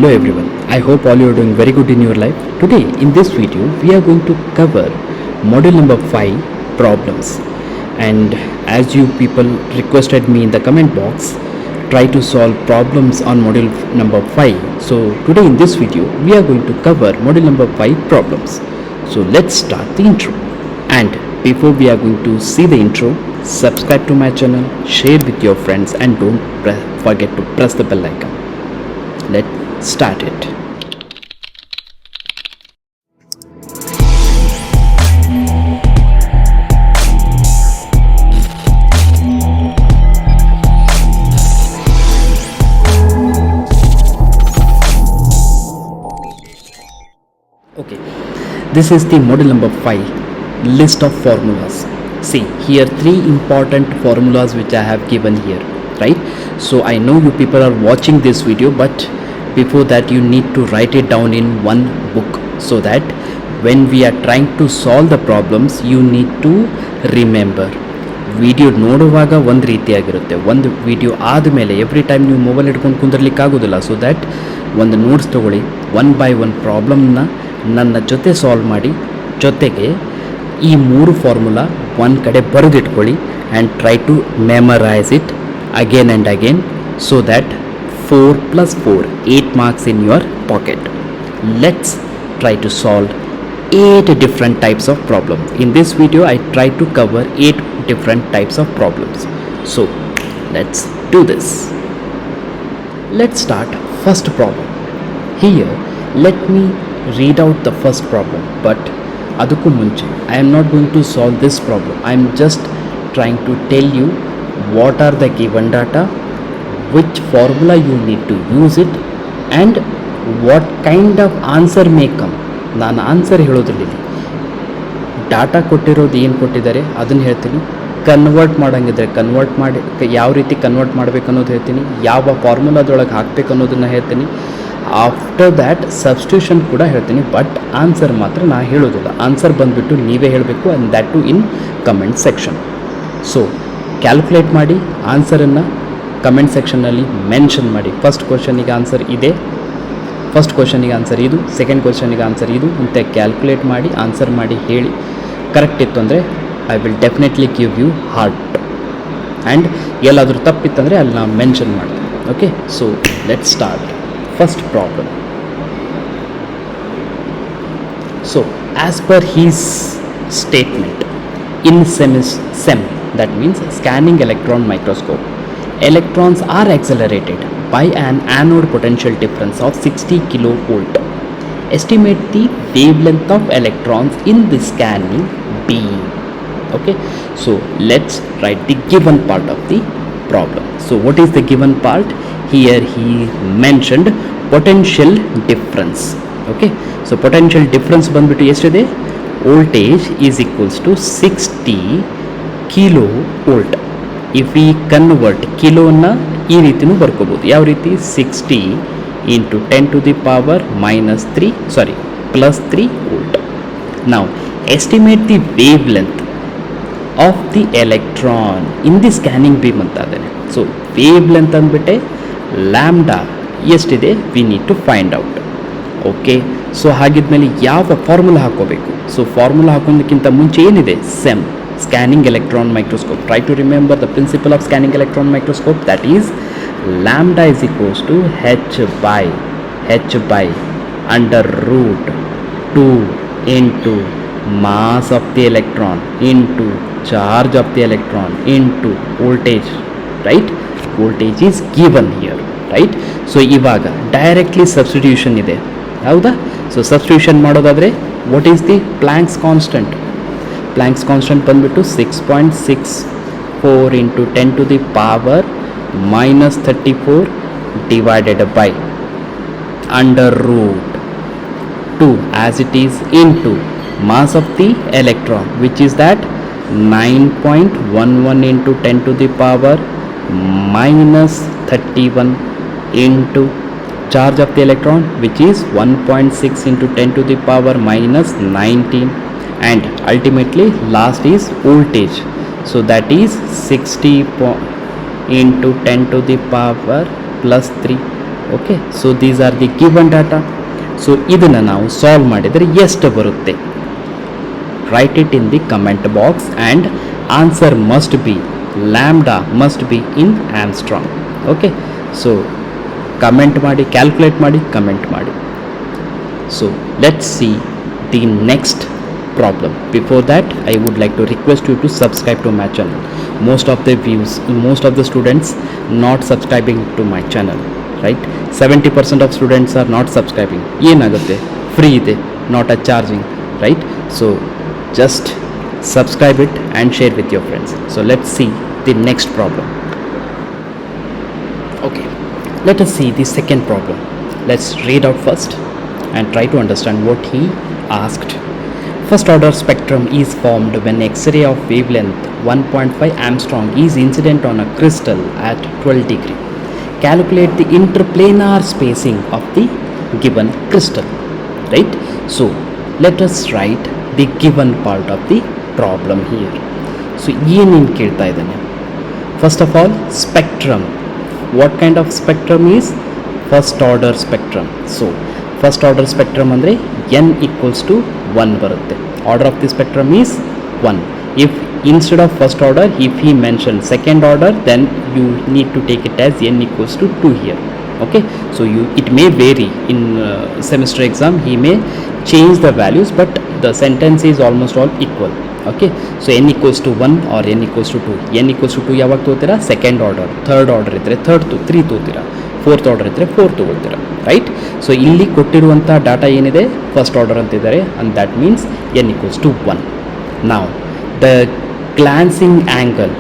Hello everyone, I hope all you are doing very good in your life. Today in this video we are going to cover module number 5 problems, and as you people requested me in the comment box, try to solve problems on module number 5. So today in this video we are going to cover module number 5 problems. So let's start the intro, and before we are going to see the intro, subscribe to my channel, share with your friends, and don't forget to press the bell icon. Let's start it. Okay, this is the module number 5, list of formulas. See here, 3 important formulas which I have given here, right? So I know you people are watching this video, but before that you need to write it down in one book, so that when we are trying to solve the problems you need to remember. Video ನೋಡುವಾಗ ಒಂದು ರೀತಿಯಾಗಿರುತ್ತೆ, ಒಂದು video ಆದಮೇಲೆ every time ನೀವು mobile ಹಿಡ್ಕೊಂಡು ಕುಂದಿರ್ಲಿಕ್ಕೆ ಆಗೋದಿಲ್ಲ. So that ಒಂದು notes ತೊಗೊಳ್ಳಿ, 1 by 1 ಪ್ರಾಬ್ಲಮ್ನ ನನ್ನ ಜೊತೆ ಸಾಲ್ವ್ ಮಾಡಿ, ಜೊತೆಗೆ ಈ 3 ಫಾರ್ಮುಲಾ ಒಂದು ಕಡೆ ಬರೆದಿಟ್ಕೊಳ್ಳಿ and try to memorise it again and again, so that 4 plus 4, 8 marks in your pocket. Let's try to solve 8 different types of problems. In this video I try to cover 8 different types of problems. So let's do this. Let's start first problem. Here let me read out the first problem, but adukku munche I am not going to solve this problem. I am just trying to tell you what are the given data, which formula you need to use it, and what kind of answer may come. ನಾನು answer ಹೇಳೋದ್ರಲ್ಲಿ data ಕೊಟ್ಟಿರೋದು ಏನು ಕೊಟ್ಟಿದ್ದಾರೆ ಅದನ್ನು ಹೇಳ್ತೀನಿ, convert ಮಾಡೋಂಗಿದ್ರೆ convert ಮಾಡಿ ಯಾವ ರೀತಿ convert ಮಾಡಬೇಕು ಅನ್ನೋದು ಹೇಳ್ತೀನಿ, ಯಾವ ಫಾರ್ಮುಲಾದೊಳಗೆ ಹಾಕಬೇಕು ಅನ್ನೋದನ್ನು ಹೇಳ್ತೀನಿ. ಆಫ್ಟರ್ ದ್ಯಾಟ್ ಸಬ್ಸ್ಟಿಟ್ಯೂಷನ್ ಕೂಡ ಹೇಳ್ತೀನಿ, ಬಟ್ ಆನ್ಸರ್ ಮಾತ್ರ ನಾನು ಹೇಳೋದಿಲ್ಲ. ಆನ್ಸರ್ ಬಂದುಬಿಟ್ಟು ನೀವೇ ಹೇಳಬೇಕು, and that to in comment section. So calculate ಮಾಡಿ ಆನ್ಸರನ್ನು ಕಮೆಂಟ್ ಸೆಕ್ಷನ್ನಲ್ಲಿ ಮೆನ್ಷನ್ ಮಾಡಿ. ಫಸ್ಟ್ ಕ್ವಶನಿಗೆ ಆನ್ಸರ್ ಇದೆ, ಫಸ್ಟ್ ಕ್ವಶನಿಗೆ ಆನ್ಸರ್ ಇದು, ಸೆಕೆಂಡ್ ಕ್ವಶನಿಗೆ ಆನ್ಸರ್ ಇದು ಅಂತ ಕ್ಯಾಲ್ಕುಲೇಟ್ ಮಾಡಿ ಆನ್ಸರ್ ಮಾಡಿ ಹೇಳಿ. ಕರೆಕ್ಟ್ ಇತ್ತು ಅಂದರೆ I will definitely give you heart, and ಎಲ್ಲಾದರೂ ತಪ್ಪಿತ್ತಂದರೆ ಅಲ್ಲಿ ನಾವು ಮೆನ್ಷನ್ ಮಾಡ್ತೀವಿ. Okay, so let's start first problem. So as per his statement in SEM, that means scanning electron microscope, electrons are accelerated by an anode potential difference of 60 kilovolt. Estimate the wavelength of electrons in the scanning beam. Okay, so let's write the given part of the problem. So what is the given part? Here he mentioned potential difference. Okay, so potential difference ಬಂದ್ಬಿಟ್ಟು ಎಷ್ಟಿದೆ? Voltage is equals to 60 kilovolt. If we convert ಕಿಲೋನ ಈ ರೀತಿನೂ ಬರ್ಕೋಬೋದು. ಯಾವ ರೀತಿ? 60 into 10 to the power plus 3 volt. Now estimate the wavelength of the electron in the scanning beam ಅಂತ ಅದೇನೆ. So wavelength ಅಂದ್ಬಿಟ್ಟೆ lambda ಎಷ್ಟಿದೆ we need to find out. Okay, so ಹಾಗಿದ್ಮೇಲೆ ಯಾವ formula ಹಾಕೋಬೇಕು? ಸೊ ಫಾರ್ಮುಲಾ ಹಾಕೋದಕ್ಕಿಂತ ಮುಂಚೆ ಏನಿದೆ? SEM, scanning electron microscope. Try to remember the principle of scanning electron microscope, that is lambda is equals to h by under root 2 into mass of the electron into charge of the electron into voltage, right? Voltage is given here, right? So ಇವಾಗ directly substitution ಇದೆ, ಹೌದಾ? So substitution ಮಾಡೋದಾದರೆ what is the Planck's constant? Planck's constant ಬಂದ್ಬಿಟ್ಟು 6.64 into 10 to the power minus 34 divided by under root 2 as it is into mass of the electron, which is that 9.11 into 10 to the power minus 31 into charge of the electron, which is 1.6 into 10 to the power minus 19, and ultimately last is voltage. So that is 60 into 10 to the power plus 3 okay, so these are the given data. So ಇದನ್ನು ನಾವು solve ಮಾಡಿದರೆ ಎಷ್ಟು ಬರುತ್ತೆ? Right it in the comment box and answer must be lambda must be in Armstrong. Okay, so comment ಮಾಡಿ, calculate ಮಾಡಿ, comment ಮಾಡಿ. So let's see the next problem. Before that, I would like to request you to subscribe to my channel. Most of the students not subscribing to my channel, right? 70% of students are not subscribing. ಏನಾಗುತ್ತೆ? Free ಇದೆ, not a charging, right? So just subscribe it and share with your friends. So let's see the next problem. Okay, let us see the second problem. Let's read out first and try to understand what he asked. First order spectrum is formed when X-ray of wavelength 1.5 angstrom is incident on a crystal at 12 degree. Calculate the interplanar spacing of the given crystal. Right? So let us write the given part of the problem here. So ಏನೇನು ಕೇಳ್ತಾ ಇದ್ದಾನೆ? First of all, spectrum. What kind of spectrum is? First order spectrum. So first order spectrum ಅಂದರೆ n equals to 1 ಬರುತ್ತೆ. Order of the spectrum is 1. If instead of first order, if he mentioned second order, then you need to take it as n equals to 2 here. Okay, so it may vary in semester exam, he may change the values, but the sentence is almost all equal. Okay, so n equals to 1 or n equals to 2. n equals to 2 ಯಾವಾಗ ತಗೋತೀರಾ? Second order. Third order ಇದ್ದರೆ three ತಗೋತೀರಾ. Fourth order ಇದ್ದರೆ 4 ತಗೊಳ್ತೀರಾ, right? So ಇಲ್ಲಿ ಕೊಟ್ಟಿರುವಂಥ data ಏನಿದೆ first order ಅಂತಿದ್ದಾರೆ, and that means n equals to 1. ನಾವು ದ ಗ್ಲಾನ್ಸಿಂಗ್ ಆ್ಯಂಗಲ್,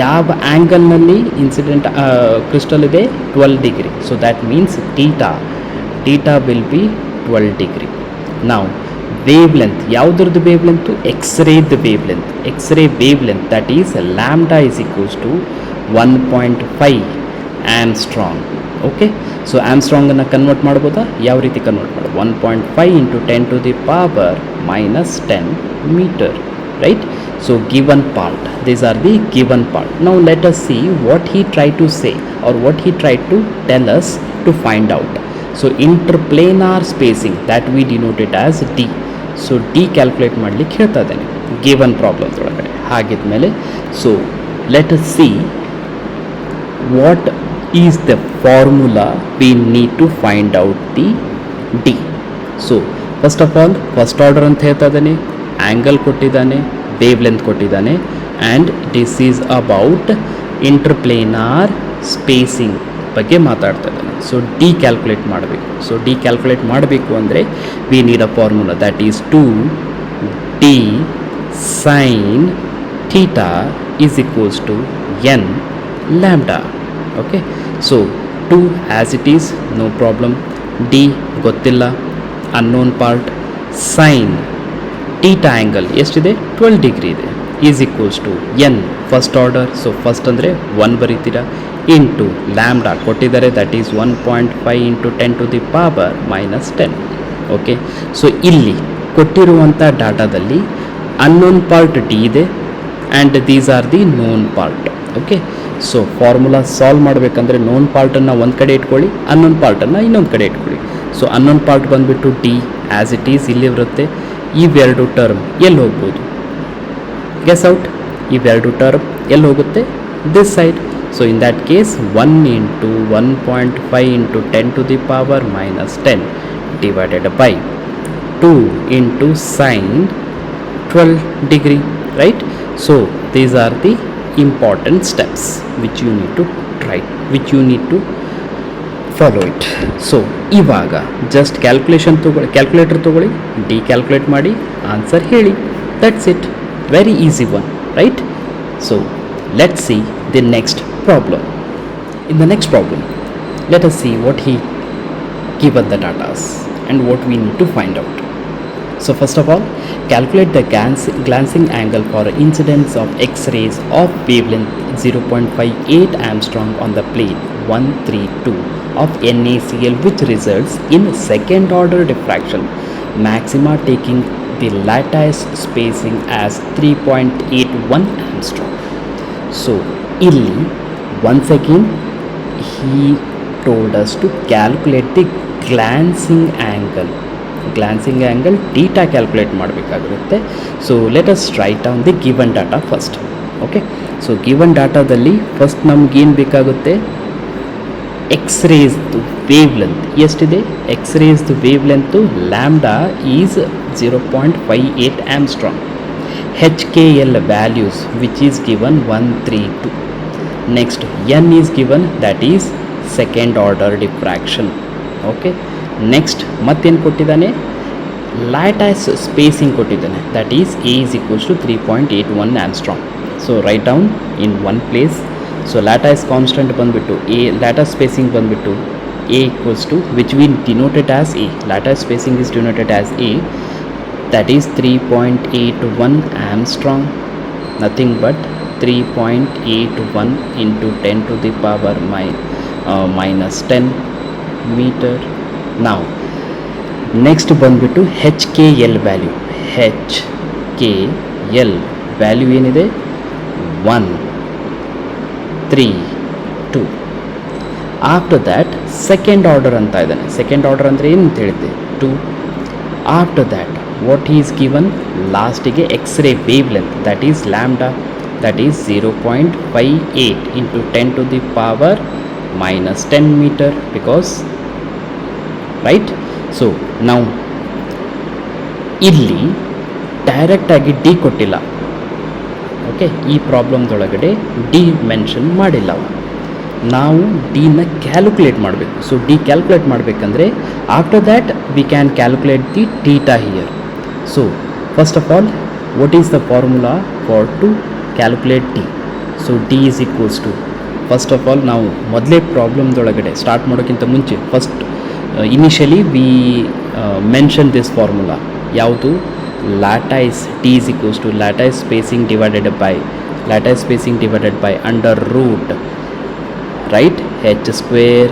ಯಾವ ಆ್ಯಂಗಲ್ನಲ್ಲಿ ಇನ್ಸಿಡೆಂಟ್ ಕ್ರಿಸ್ಟಲ್ ಇದೆ? 12 degree. So that means theta will be 12 degree. ನಾವು ವೇವ್ ಲೆಂತ್, ಯಾವುದ್ರದ್ದು ವೇವ್ ಲೆಂತು? ಎಕ್ಸ್ರೇದ್ wavelength. X-ray wavelength that is lambda is equals to 1.5 angstrom. Okay, so ಆಮ್ಸ್ಟ್ರಾಂಗನ್ನು convert ಮಾಡ್ಬೋದಾ? ಯಾವ ರೀತಿ convert ಮಾಡೋದು? 1.5 into 10 to the power minus 10 meter, right? So given part, these are the given part. Now let us see what he tried to say or what he tried to tell us to find out. So interplanar spacing, that we denote it as D. So D calculate ಮಾಡಲಿಕ್ಕೆ ಹೇಳ್ತಾ ಇದ್ದೇನೆ given problem ಒಳಗಡೆ. ಹಾಗಿದ್ಮೇಲೆ so let us see what is the formula we need to find out the D. So first of all, first order ಅಂತ ಹೇಳ್ತಾ ಇದ್ದಾನೆ, angle ಕೊಟ್ಟಿದ್ದಾನೆ, wavelength ಕೊಟ್ಟಿದ್ದಾನೆ, and this is about interplanar spacing ಬಗ್ಗೆ ಮಾತಾಡ್ತಾ ಇದ್ದಾನೆ. So d calculate ಮಾಡಬೇಕು. So d calculate ಮಾಡಬೇಕು ಅಂದರೆ we need a formula that is 2D sine theta is equals to n lambda. Okay, so 2 as it is, no problem. D ಗೊತ್ತಿಲ್ಲ, unknown part. Sine theta angle ಎಷ್ಟಿದೆ? 12 degree ಇದೆ, is equals to n first order. So first ಅಂದರೆ 1 ಬರೀತೀರಾ, into lambda ಕೊಟ್ಟಿದ್ದಾರೆ, that is 1.5 into 10 to the power minus 10. Okay, so ಇಲ್ಲಿ ಕೊಟ್ಟಿರುವಂಥ ಡಾಟಾದಲ್ಲಿ unknown part D ಇದೆ and these are the known part. Okay, so formula solve ಮಾಡಬೇಕಂದ್ರೆ known ಪಾರ್ಟನ್ನು ಒಂದು ಕಡೆ ಇಟ್ಕೊಳ್ಳಿ, ಅನ್ನೋನ್ ಪಾರ್ಟನ್ನು ಇನ್ನೊಂದು ಕಡೆ ಇಟ್ಕೊಳ್ಳಿ. ಸೊ ಅನ್ನೋನ್ ಪಾರ್ಟ್ ಬಂದುಬಿಟ್ಟು ಡಿ ಆ್ಯಸ್ ಇಟ್ ಈಸ್ ಇಲ್ಲಿ ಬರುತ್ತೆ. ಇವೆರಡು ಟರ್ಮ್ ಎಲ್ಲಿ ಹೋಗ್ಬೋದು? Guess out. ಇವೆರಡು ಟರ್ಮ್ ಎಲ್ಲಿ ಹೋಗುತ್ತೆ? This side. So in that case 1 into 1.5 into 10 to the power minus 10 divided by 2 into sine 12 degree, right? So these are the important steps which you need to try, which you need to follow it. So ಇವಾಗ just calculator ತೊಗೊಳ್ಳಿ, D calculate ಮಾಡಿ answer ಹೇಳಿ, that's it. Very easy one, right? So let's see the next problem. In the next problem, let us see what he given the data and what we need to find out. So first of all, calculate the glancing angle for incidence of X-rays of wavelength 0.58 angstrom on the plane 132 of NaCl, which results in second order diffraction, maxima taking the lattice spacing as 3.81 angstrom. So ಇಲ್ಲಿ once again he told us to calculate the glancing angle. Glancing angle theta calculate ಮಾಡಬೇಕಾಗಿರುತ್ತೆ. So let us write down the given data first. Okay, so given ಡಾಟಾದಲ್ಲಿ first ನಮ್ಗೇನು ಬೇಕಾಗುತ್ತೆ, ಎಕ್ಸ್ರೇಸ್ದು wavelength ಎಷ್ಟಿದೆ, ಎಕ್ಸ್ರೇಸ್ದು wavelength lambda is 0.58 angstrom. HKL values which is given 132. Next n is given, that is second order diffraction. Okay, next ಮತ್ತೇನು ಕೊಟ್ಟಿದ್ದಾನೆ, lattice spacing ಕೊಟ್ಟಿದ್ದಾನೆ, that is A is equals to 3.81 Armstrong. So write down in one place. So lattice constant ಬಂದುಬಿಟ್ಟು A, lattice spacing ಬಂದುಬಿಟ್ಟು A equals to, which we denoted as A, lattice spacing is denoted as A, that is 3.81 Armstrong, nothing but 3.81 into 10 to the power minus 10 meter. Now next ಬಂದ್ಬಿಟ್ಟು HKL value, HKL value ಏನಿದೆ 132. After that second order ಅಂತ ಇದ್ದಾನೆ. Second order ಅಂದರೆ ಏನು ಅಂತ ಹೇಳಿದ್ದೆ, 2. After that what is given, ಲಾಸ್ಟಿಗೆ X-ray wavelength, that is lambda, that is 0.58 into 10 to the power minus 10 meter, because right. So ನಾವು ಇಲ್ಲಿ ಡೈರೆಕ್ಟಾಗಿ ಡಿ ಕೊಟ್ಟಿಲ್ಲ. ಓಕೆ, ಈ ಪ್ರಾಬ್ಲಮ್ದೊಳಗಡೆ ಡಿ ಮೆನ್ಷನ್ ಮಾಡಿಲ್ಲ. ನಾವು ಡಿನ ಕ್ಯಾಲ್ಕುಲೇಟ್ ಮಾಡಬೇಕು. ಸೊ ಡಿ ಕ್ಯಾಲ್ಕುಲೇಟ್ ಮಾಡಬೇಕಂದ್ರೆ after that we can calculate the theta here. So first of all what is the formula for to calculate d? So d is equals to, first of all ನಾವು ಮೊದಲೇ ಪ್ರಾಬ್ಲಮ್ದೊಳಗಡೆ start ಮಾಡೋಕ್ಕಿಂತ ಮುಂಚೆ first initially we mention this formula. ಯಾವುದು? Lattice, d is equals to lattice spacing divided by under root, right, h square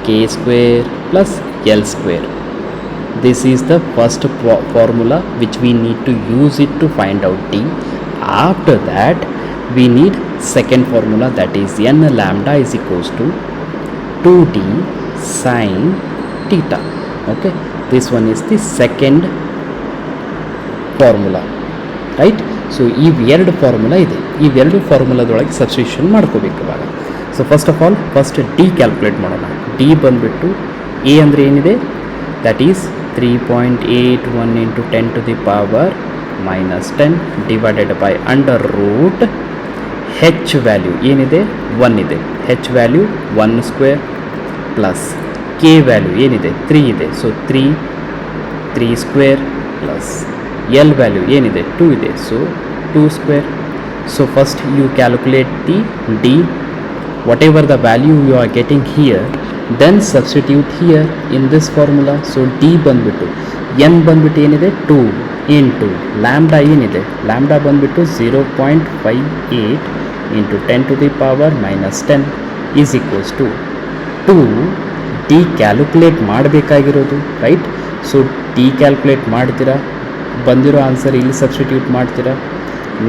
k square plus l square. This is the first formula which we need to use it to find out d. After that we need second formula, that is n lambda is equals to 2d sin theta. Okay, this one is the second formula, right? So ಇವೆರಡು formula ಇದೆ, ಇವೆರಡು ಫಾರ್ಮುಲಾದೊಳಗೆ substitution ಮಾಡ್ಕೋಬೇಕು ಇವಾಗ. So first of all first D calculate ಮಾಡೋಣ. D ಬಂದುಬಿಟ್ಟು a ಅಂದರೆ ಏನಿದೆ, that is 3.81 into 10 to the power minus 10 divided by under root H value ಏನಿದೆ 1 ಇದೆ, H value 1 square plus K value ಏನಿದೆ 3 ಇದೆ, so 3 square plus L value ಏನಿದೆ 2 ಇದೆ, so 2 square. So first you calculate the D, whatever the value you are getting here, then substitute here in this formula. So d ಬಂದ್ಬಿಟ್ಟು n ಬಂದ್ಬಿಟ್ಟು ಏನಿದೆ 2 into lambda ಏನಿದೆ, lambda ಬಂದ್ಬಿಟ್ಟು 0.58 into 10 to the power minus 10 is equals to 2. D calculate ಮಾಡಬೇಕಾಗಿರೋದು, right? So d calculate ಮಾಡ್ತೀರಾ, ಬಂದಿರೋ answer ಇಲ್ಲಿ substitute ಮಾಡ್ತೀರಾ.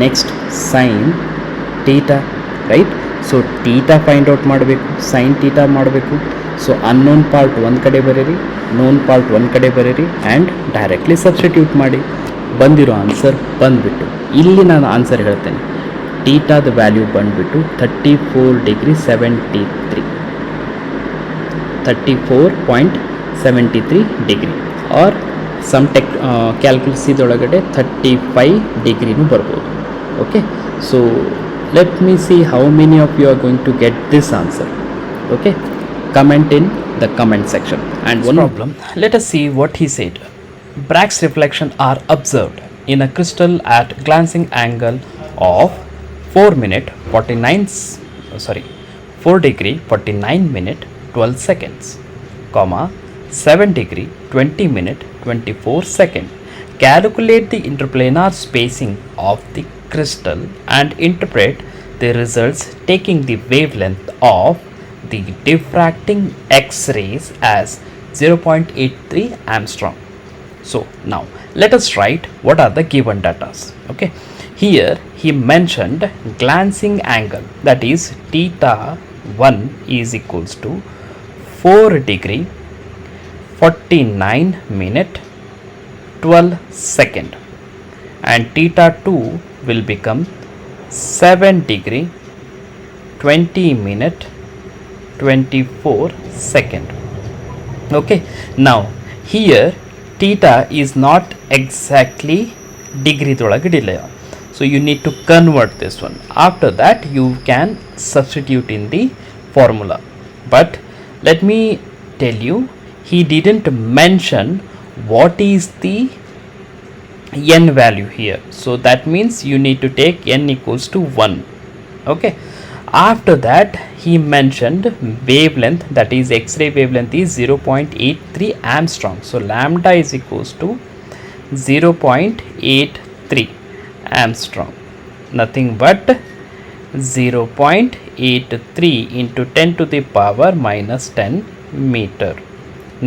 Next sine theta, right? So theta find out ಮಾಡಬೇಕು, ಸೈನ್ ಟೀಟಾ ಮಾಡಬೇಕು. ಸೊ ಅನ್ನೋನ್ ಪಾರ್ಟ್ ಒಂದು ಕಡೆ ಬರೀರಿ, ನೋನ್ ಪಾರ್ಟ್ ಒಂದು ಕಡೆ ಬರೀರಿ ಆ್ಯಂಡ್ ಡೈರೆಕ್ಟ್ಲಿ ಸಬ್ಸ್ಟಿಟ್ಯೂಟ್ ಮಾಡಿ. ಬಂದಿರೋ ಆನ್ಸರ್ ಬಂದುಬಿಟ್ಟು ಇಲ್ಲಿ ನಾನು ಆನ್ಸರ್ ಹೇಳ್ತೇನೆ. ಟೀಟಾದ ವ್ಯಾಲ್ಯೂ ಬಂದುಬಿಟ್ಟು 34.73 ಡಿಗ್ರಿ ಆರ್ ಸಮ್ ಕ್ಯಾಲ್ಕುಲಸಿದೊಳಗಡೆ 35 ಡಿಗ್ರಿನೂ ಬರ್ಬೋದು. Okay, so let me see how many of you are going to get this answer. Okay, comment in the comment section. And one problem, let us see what he said. Bragg's reflection are observed in a crystal at glancing angle of 4 degree 49 minute 12 seconds, comma 7 degree 20 minute 24 second. Calculate the interplanar spacing of the crystal and interpret the results taking the wavelength of the diffracting X-rays as 0.83 Armstrong. So now let us write what are the given data. Okay, here he mentioned glancing angle, that is theta 1 is equals to 4 degree 49 minute 12 second, and theta 2 will become 7 degree 20 minute 24 second. Okay, now here theta is not exactly degree dolagidilla, so you need to convert this one. After that you can substitute in the formula, but let me tell you, he didn't mention what is the n value here, so that means you need to take n equals to 1. Okay, after that he mentioned wavelength, that is X-ray wavelength is 0.83 Armstrong, so lambda is equals to 0.83 Armstrong, nothing but 0.83 into 10 to the power minus 10 meter.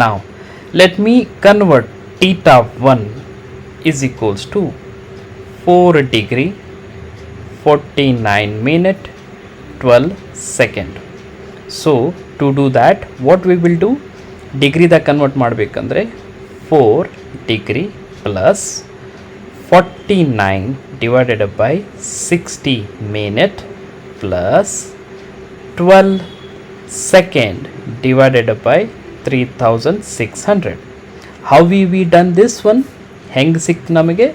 Now let me convert theta 1 is equals to 4 degree 49 minute 12 second. So to do that, what we will do, degree da convert ಮಾಡಬೇಕಂದ್ರೆ 4 degree plus 49 divided by 60 minute plus 12 second divided by 3600. How we done this one? ಹೆಂಗ್ ಸಿಕ್ತು ನಮಗೆ?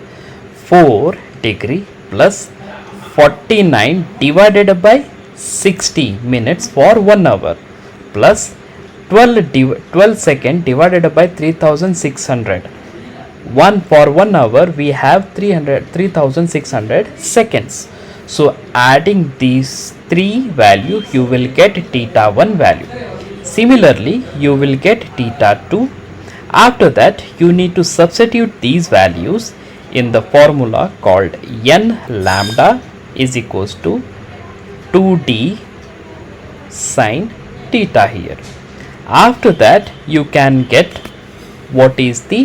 4 degree plus 49 divided by 60 minutes for 1 hour plus 12 second divided by 3600. For 1 hour we have 3600 seconds. So adding these three value, you will get theta 1 value. Similarly you will get theta 2. After that you need to substitute these values in the formula called n lambda is equals to 2d sin theta here. After that you can get what is the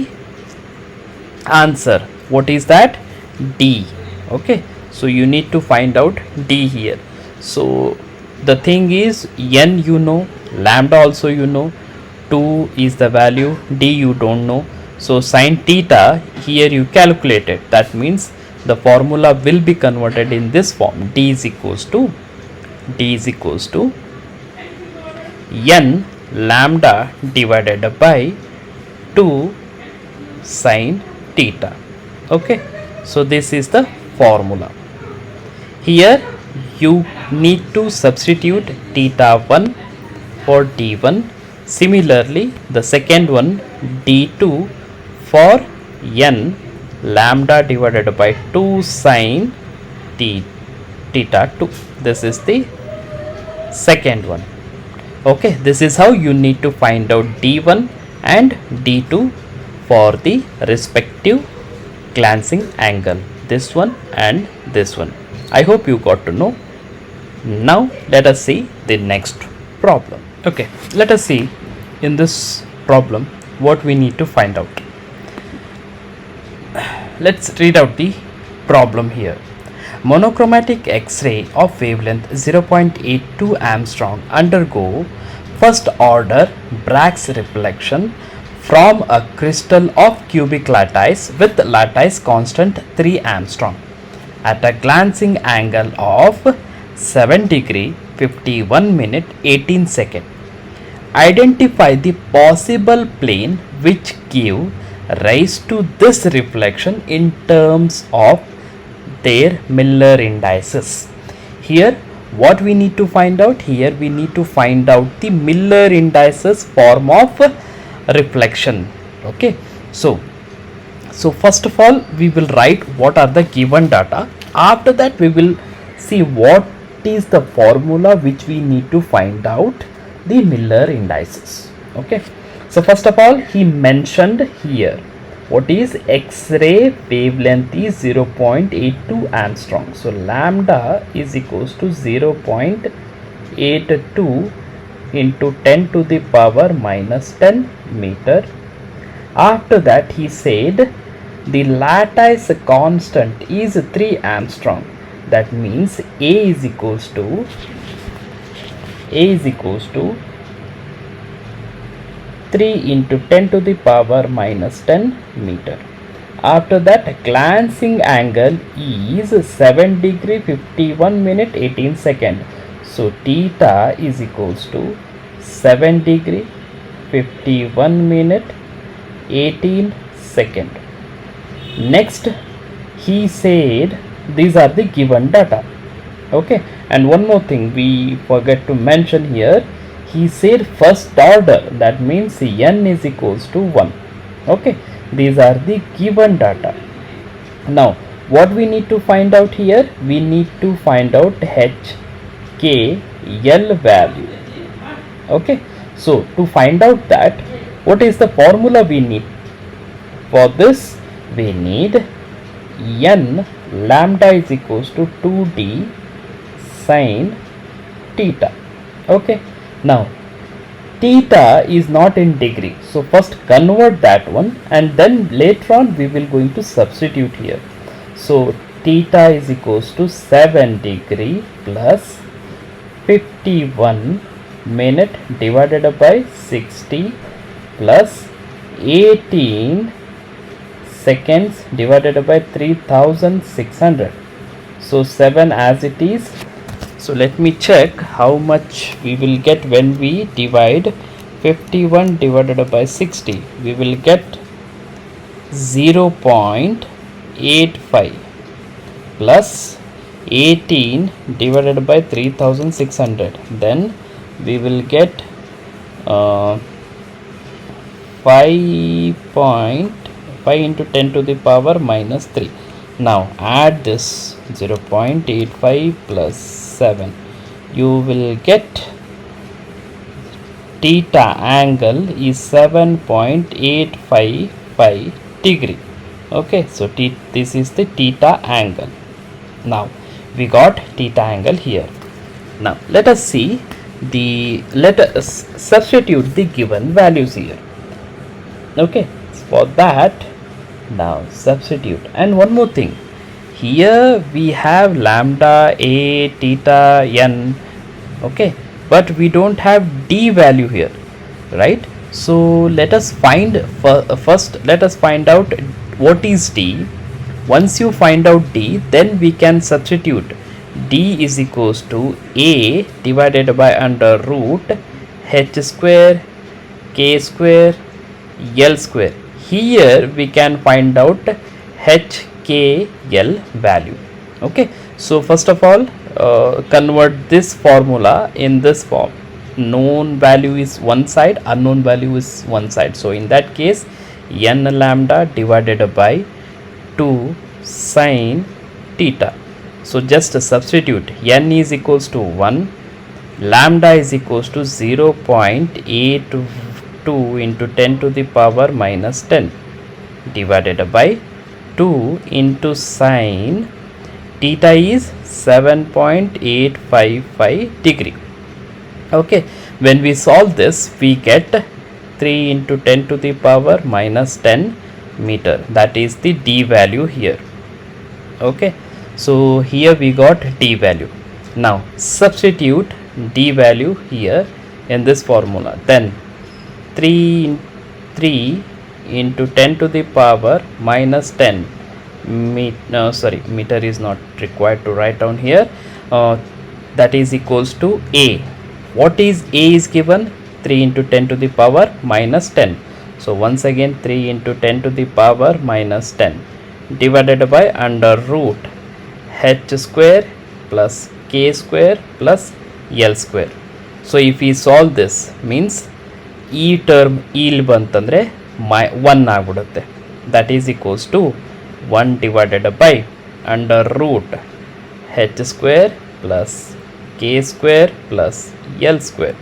answer. What is that? D. Okay, so you need to find out D here. So the thing is, n you know, lambda also you know, 2 is the value, D you don't know. So sin theta here you calculated, that means the formula will be converted in this form. D is equals to n lambda divided by 2 sin theta. Okay, so this is the formula. Here you need to substitute theta 1 for d1. Similarly the second one d2 for n lambda divided by 2 sin theta 2. This is the second one. Okay, this is how you need to find out d1 and d2 for the respective glancing angle, this one and this one. I hope you got to know. Now let us see the next problem. Okay, let us see in this problem what we need to find out. Let's read out the problem here. Monochromatic X-ray of wavelength 0.82 Armstrong undergo first order Bragg's reflection from a crystal of cubic lattice with lattice constant 3 Armstrong at a glancing angle of 7 degree 51 minute 18 second. Identify the possible plane which give rise to this reflection in terms of their Miller indices. Here what we need to find out? Here we need to find out the Miller indices form of reflection. Okay, so first of all we will write what are the given data. After that we will see what is the formula which we need to find out the Miller indices. Okay, so first of all he mentioned here what is X-ray wavelength is 0.82 Armstrong. So lambda is equals to 0.82 into 10 to the power minus 10 meter. After that he said the lattice constant is 3 Armstrong. That means A is equals to 3 into 10 to the power minus 10 meter. After that, glancing angle is 7 degree 51 minute 18 second. So theta is equals to 7 degree 51 minute 18 second. Next, he said these are the given data. Okay, and one more thing we forget to mention here, he said first order, that means n is equals to 1. Okay, these are the given data. Now what we need to find out here, we need to find out h k l value. Okay, so to find out that, what is the formula we need? For this we need n lambda is equals to 2d sin theta. Okay, now theta is not in degree, so first convert that one and then later on we will going to substitute here. So theta is equals to 7 degree plus 51 minute divided by 60 plus 18 seconds divided by 3600. So 7 as it is. So let me check how much we will get when we divide 51 divided by 60. We will get 0.85 plus 18 divided by 3600. Then we will get 5 into 10 to the power minus 3. Now add this 0.85 plus 7. You will get theta angle is 7.855 degree. Okay, so this is the theta angle. Now we got theta angle here. Now let us see let us substitute the given values here. Okay, for that, now substitute. And one more thing, here we have lambda, a, theta, n. Okay, but we don't have d value here, right? So let us find first let us find out what is d. Once you find out d, then we can substitute d is equals to a divided by under root h square k square l square. Here we can find out h k l value. Okay, so first of all convert this formula in this form. Known value is one side, unknown value is one side. So in that case, n lambda divided by 2 sin theta. So just substitute n is equals to 1, lambda is equals to 0.82 into 10 to the power minus 10 divided by 2 into sin theta is 7.855 degree. Okay, when we solve this, we get 3 into 10 to the power minus 10 meter. That is the d value here. Okay, so here we got d value. Now substitute d value here in this formula. Then 3 into 10 to the power minus 10 meter is not required to write down here. That is equals to a. What is a is given? 3 into 10 to the power minus 10. So once again 3 into 10 to the power minus 10 divided by under root h square plus k square plus l square. So if we solve this, means e term ಇಲ್ಲಿ ಬಂತಂದ್ರೆ 1 ಆಗಿಬಿಡುತ್ತೆ. That is equals to 1 divided by under root h square plus k square plus l square.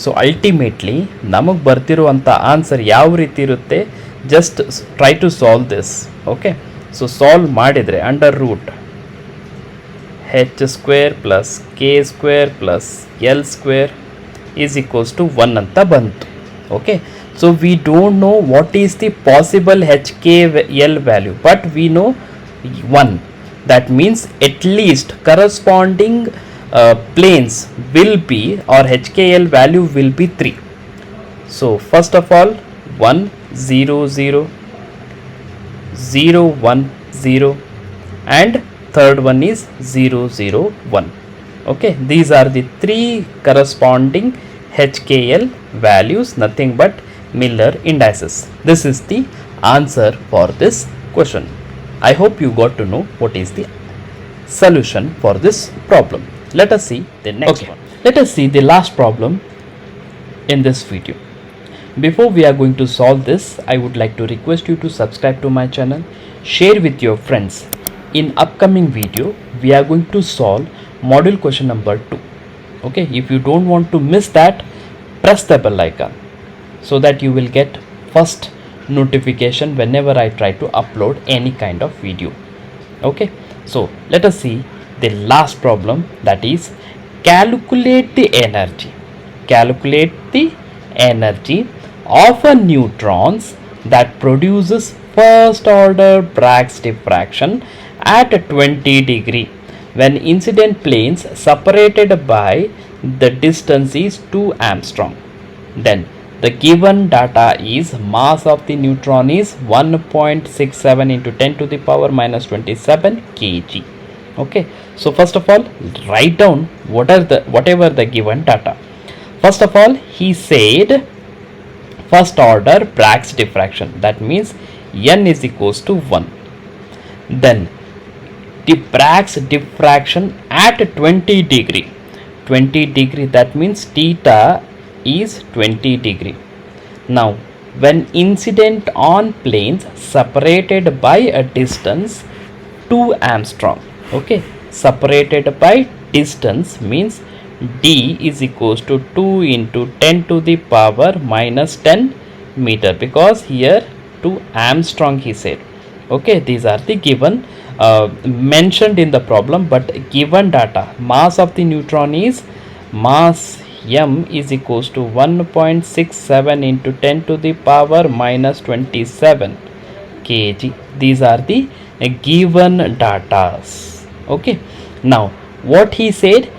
So ultimately ನಮಗೆ ಬರ್ತಿರುವಂಥ answer ಯಾವ ರೀತಿ ಇರುತ್ತೆ, just try to solve this. Okay, so solve ಮಾಡಿದರೆ under root h square plus k square plus l square is equals to 1 ಅಂತ ಬಂತು. Okay, so we don't know what is the possible HKL value, but we know 1. That means at least corresponding planes will be, or HKL value will be 3. So first of all 1 0 0 0 1 0 and third one is 0 0 1. Okay, these are the three corresponding HKL values, nothing but Miller indices. This is the answer for this question. I hope you got to know what is the solution for this problem. Let us see the next one. Let us see the last problem in this video. Before we are going to solve this, I would like to request you to subscribe to my channel, share with your friends. In upcoming video, we are going to solve module question number 2. Okay, if you don't want to miss that, press the bell icon so that you will get first notification whenever I try to upload any kind of video. Okay, so let us see the last problem, that is calculate the energy. Calculate the energy of a neutrons that produces first order Bragg's diffraction at 20 degree when incident planes separated by the distance is 2 angstrom. Then the given data is mass of the neutron is 1.67 into 10 to the power minus 27 kg. Okay, so first of all write down whatever the given data. First of all, he said first order Bragg's diffraction, that means n is equals to 1. Then the Bragg's diffraction at 20 degree. 20 degree, that means theta is 20 degree. Now when incident on planes separated by a distance 2 angstrom. Okay, separated by distance means d is equals to 2 into 10 to the power minus 10 meter, because here 2 angstrom he said. Okay, these are the given mentioned in the problem, but given data mass of the neutron is mass m is equals to 1.67 into 10 to the power minus 27 kg. These are the given datas. Okay, now what he said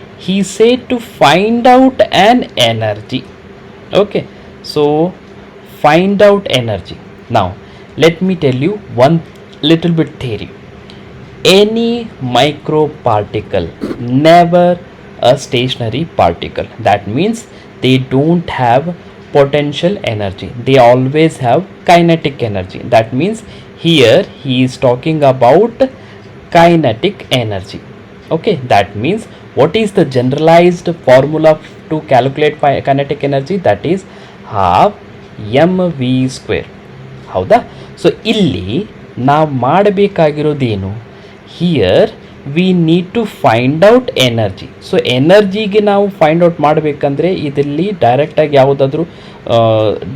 to find out an energy. Okay, so find out energy. Now let me tell you one little bit theory. Any microparticle, never a stationary particle. That means they don't have potential energy, they always have kinetic energy. That means here he is talking about kinetic energy. Okay, that means what is the generalized formula to calculate kinetic energy? That is half mv square. ಹೌದಾ? So ಇಲ್ಲಿ ನಾವು ಮಾಡಬೇಕಾಗಿರೋದೇನು, here we need to find out energy. So ಎನರ್ಜಿಗೆ ನಾವು find out ಮಾಡಬೇಕಂದ್ರೆ ಇದರಲ್ಲಿ ಡೈರೆಕ್ಟಾಗಿ ಯಾವುದಾದ್ರೂ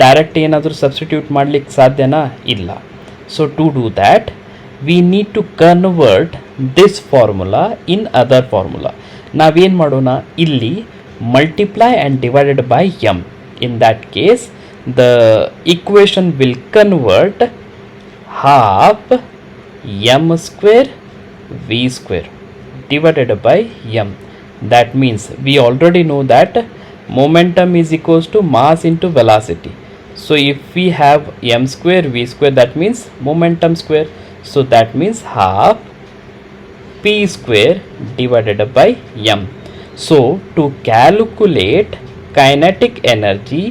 ಡೈರೆಕ್ಟ್ ಏನಾದರೂ ಸಬ್ಸ್ಟಿಟ್ಯೂಟ್ ಮಾಡಲಿಕ್ಕೆ ಸಾಧ್ಯನಾ? ಇಲ್ಲ. So to do that we need to convert this formula in other formula. ನಾವೇನು ಮಾಡೋಣ, ಇಲ್ಲಿ multiply and divided by M. In that case the equation will convert half m square v square divided by m. That means we already know that momentum is equals to mass into velocity. So if we have m square v square, that means momentum square. So that means half p square divided by m. So to calculate kinetic energy,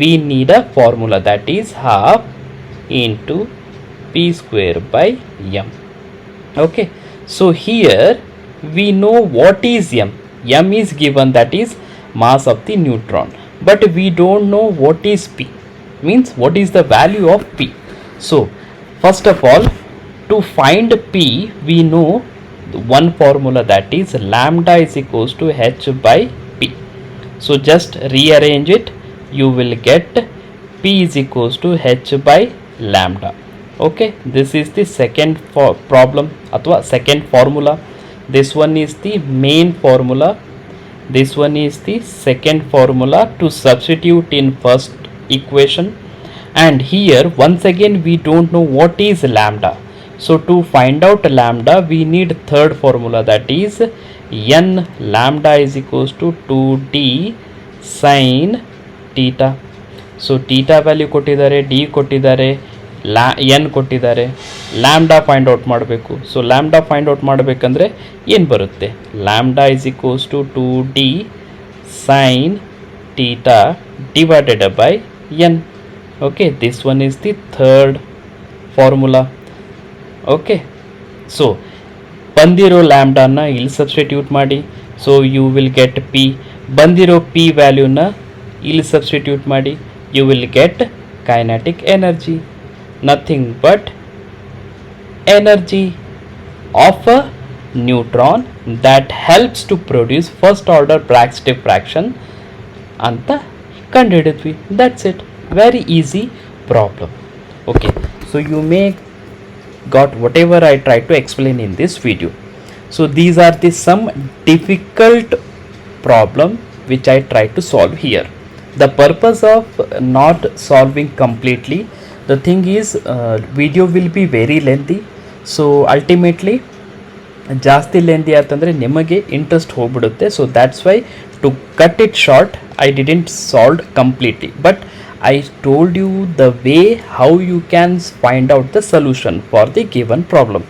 we need a formula, that is half into p square by m. Okay, so here we know what is m. M is given, that is mass of the neutron, but we don't know what is p, means what is the value of p. So first of all, to find p we know one formula, that is lambda is equals to h by p. So just rearrange it, you will get p is equals to h by lambda. Okay, this is the second problem athwa second formula. This one is the main formula, this one is the second formula to substitute in first equation. And here once again we don't know what is lambda. So to find out lambda we need third formula, that is n lambda is equals to 2d sin theta. So theta value ಕೊಟ್ಟಿದ್ದಾರೆ, D ಕೊಟ್ಟಿದ್ದಾರೆ, N ಕೊಟ್ಟಿದ್ದಾರೆ. Lambda find out ಮಾಡಬೇಕು. So lambda find out ಮಾಡಬೇಕಂದ್ರೆ ಏನು ಬರುತ್ತೆ? Lambda is equals to 2D sine theta divided by N. Okay, this one is the third formula. Okay, so ಬಂದಿರೋ ಲ್ಯಾಂಬ್ಡಾನ ಇಲ್ಲಿ ಸಬ್ಸ್ಟಿಟ್ಯೂಟ್ ಮಾಡಿ. So you will get P. ಬಂದಿರೋ P ವ್ಯಾಲ್ಯೂನ ಇಲ್ಲಿ ಸಬ್ಸ್ಟಿಟ್ಯೂಟ್ ಮಾಡಿ. You will get kinetic energy. Nothing but energy of a neutron that helps to produce first order Bragg diffraction ಅಂತ ಕಂಡುಹಿಡಿದ್ವಿ. That's it. Very easy problem. Okay, so you may got whatever I tried to explain in this video. So these are the some difficult problem which I tried to solve here. The purpose of not solving completely, the thing is video will be very lengthy. So ultimately ಜಾಸ್ತಿ lengthy ಆತಂದರೆ ನಿಮಗೆ interest ಹೋಗ್ಬಿಡುತ್ತೆ. So that's why to cut it short I didn't solve completely, but I told you the way how you can find out the solution for the given problem.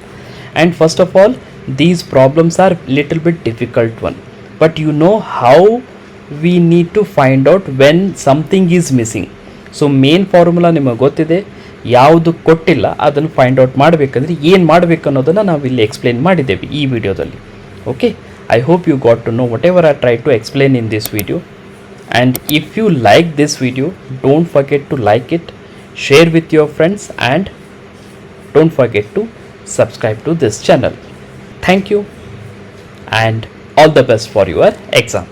And first of all, these problems are little bit difficult one, but you know how we need to find out when something is missing. So main formula ನಿಮಗೆ ಗೊತ್ತಿದೆ, ಯಾವುದು ಕೊಟ್ಟಿಲ್ಲ ಅದನ್ನು find out ಮಾಡಬೇಕಂದ್ರೆ ಏನು ಮಾಡಬೇಕು ಅನ್ನೋದನ್ನು ನಾವು ಇಲ್ಲಿ ಎಕ್ಸ್ಪ್ಲೇನ್ ಮಾಡಿದ್ದೇವೆ ಈ ವಿಡಿಯೋದಲ್ಲಿ. Okay, I hope you got to know whatever I try to explain in this video. And if you like this video, don't forget to like it, share with your friends, and don't forget to subscribe to this channel. Thank you and all the best for your exam.